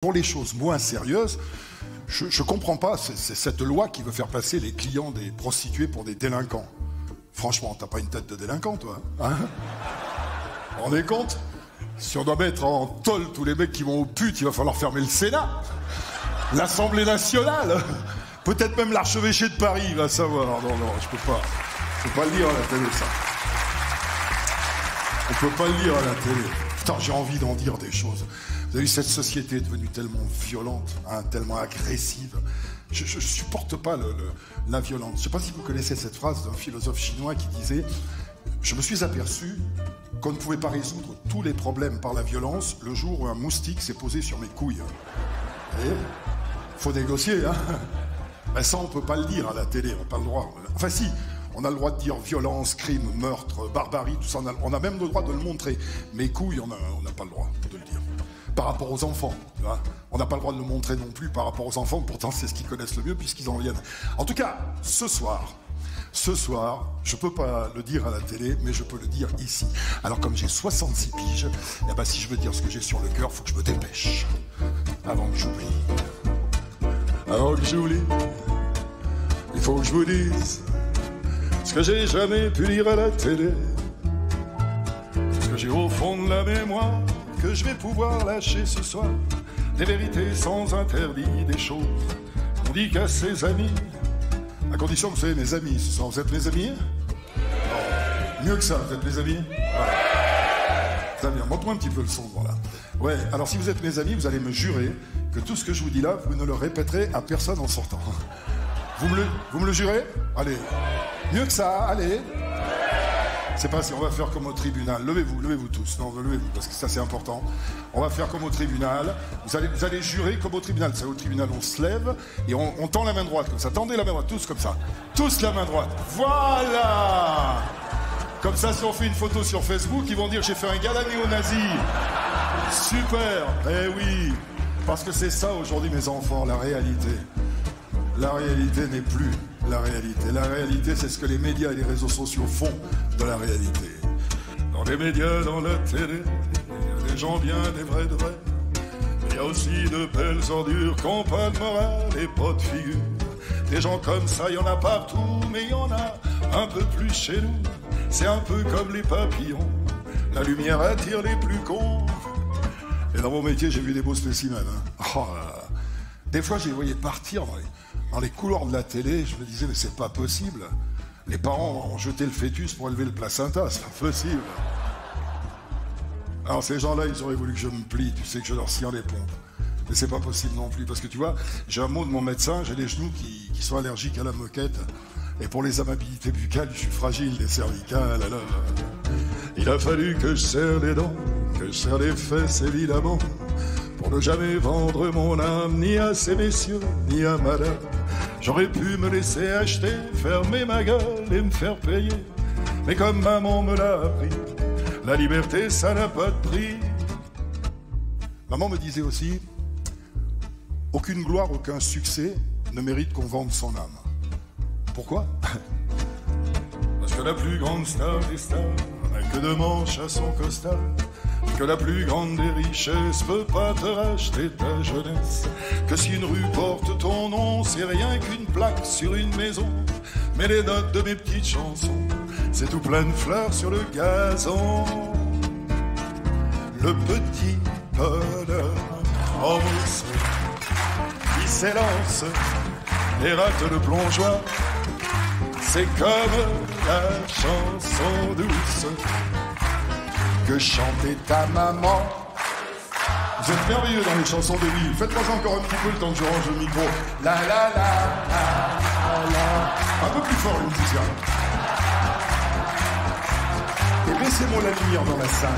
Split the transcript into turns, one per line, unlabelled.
Pour les choses moins sérieuses, je ne comprends pas c'est cette loi qui veut faire passer les clients des prostituées pour des délinquants. Franchement, t'as pas une tête de délinquant, toi, hein? Vous vous rendez compte? Si on doit mettre en tôle tous les mecs qui vont aux putes, il va falloir fermer le Sénat, l'Assemblée nationale, peut-être même l'archevêché de Paris, va savoir. Non, je peux pas le dire à la télé, ça. On peut pas le dire à la télé. Putain, j'ai envie d'en dire des choses. Vous avez vu, cette société est devenue tellement violente, hein, tellement agressive. Je supporte pas la violence. Je sais pas si vous connaissez cette phrase d'un philosophe chinois qui disait « Je me suis aperçu qu'on ne pouvait pas résoudre tous les problèmes par la violence le jour où un moustique s'est posé sur mes couilles. » Vous voyez ? Faut négocier, hein. Ben ça, on peut pas le dire à la télé, on n'a pas le droit. Enfin si, on a le droit de dire violence, crime, meurtre, barbarie, tout ça, on a même le droit de le montrer. Mes couilles, on n'a pas le droit de le dire. Par rapport aux enfants, hein. On n'a pas le droit de le montrer non plus par rapport aux enfants, pourtant c'est ce qu'ils connaissent le mieux puisqu'ils en viennent. En tout cas, ce soir, je peux pas le dire à la télé, mais je peux le dire ici. Alors comme j'ai 66 piges, eh ben, si je veux dire ce que j'ai sur le cœur, faut que je me dépêche. Avant que j'oublie. Il faut que je vous dise ce que j'ai jamais pu dire à la télé. Ce que j'ai au fond de la mémoire, que je vais pouvoir lâcher ce soir. Des vérités sans interdit, des choses qu'on dit qu'à ses amis. À condition que vous soyez mes amis ce soir. Vous êtes mes amis? Non. Mieux que ça, vous êtes mes amis? Ouais. Très bien, montre-moi un petit peu le son, voilà. Ouais, alors si vous êtes mes amis, vous allez me jurer que tout ce que je vous dis là, vous ne le répéterez à personne en sortant. Vous me le jurez? Allez. Mieux que ça, allez. C'est pas si on va faire comme au tribunal. Levez-vous tous. Non, levez-vous, parce que ça c'est important. On va faire comme au tribunal. Vous allez jurer comme au tribunal. C'est au tribunal, on se lève et on tend la main droite comme ça. Tendez la main droite, tous comme ça. Tous la main droite. Voilà. Comme ça, si on fait une photo sur Facebook, ils vont dire j'ai fait un gala néo-nazi. Super. Eh oui. Parce que c'est ça aujourd'hui, mes enfants, la réalité. La réalité n'est plus la réalité. La réalité, c'est ce que les médias et les réseaux sociaux font de la réalité. Dans les médias, dans la télé, il y a des gens bien, des vrais de vrais. Mais il y a aussi de belles ordures qui n'ont pas de morale et pas de figure. Des gens comme ça, il y en a partout, mais il y en a un peu plus chez nous. C'est un peu comme les papillons. La lumière attire les plus cons. Et dans mon métier, j'ai vu des beaux spécimens. Hein. Oh là là. Des fois, je les voyais partir dans les couloirs de la télé. Je me disais, mais c'est pas possible. Les parents ont jeté le fœtus pour élever le placenta. C'est pas possible. Alors, ces gens-là, ils auraient voulu que je me plie. Tu sais que je leur sciens les pompes. Mais c'est pas possible non plus. Parce que tu vois, j'ai un mot de mon médecin. J'ai les genoux qui sont allergiques à la moquette. Et pour les amabilités buccales, je suis fragile, les cervicales. Alors, il a fallu que je serre les dents, que je serre les fesses, évidemment. Pour ne jamais vendre mon âme, ni à ces messieurs, ni à madame. J'aurais pu me laisser acheter, fermer ma gueule et me faire payer. Mais comme maman me l'a appris, la liberté, ça n'a pas de prix. Maman me disait aussi, aucune gloire, aucun succès ne mérite qu'on vende son âme. Pourquoi? Parce que la plus grande star des stars n'a que deux manches à son costard. Que la plus grande des richesses peut pas te racheter ta jeunesse. Que si une rue porte ton nom, c'est rien qu'une plaque sur une maison. Mais les notes de mes petites chansons, c'est tout plein de fleurs sur le gazon. Le petit bonheur en mousse qui s'élance et rate le plongeoir. C'est comme la chanson douce que chantait ta maman. Vous êtes merveilleux dans les chansons de Will. Faites-moi encore un petit peu le temps que je range le micro. La la la la la. Un peu plus fort, les musiciens. Et baissez-moi la lumière dans la salle.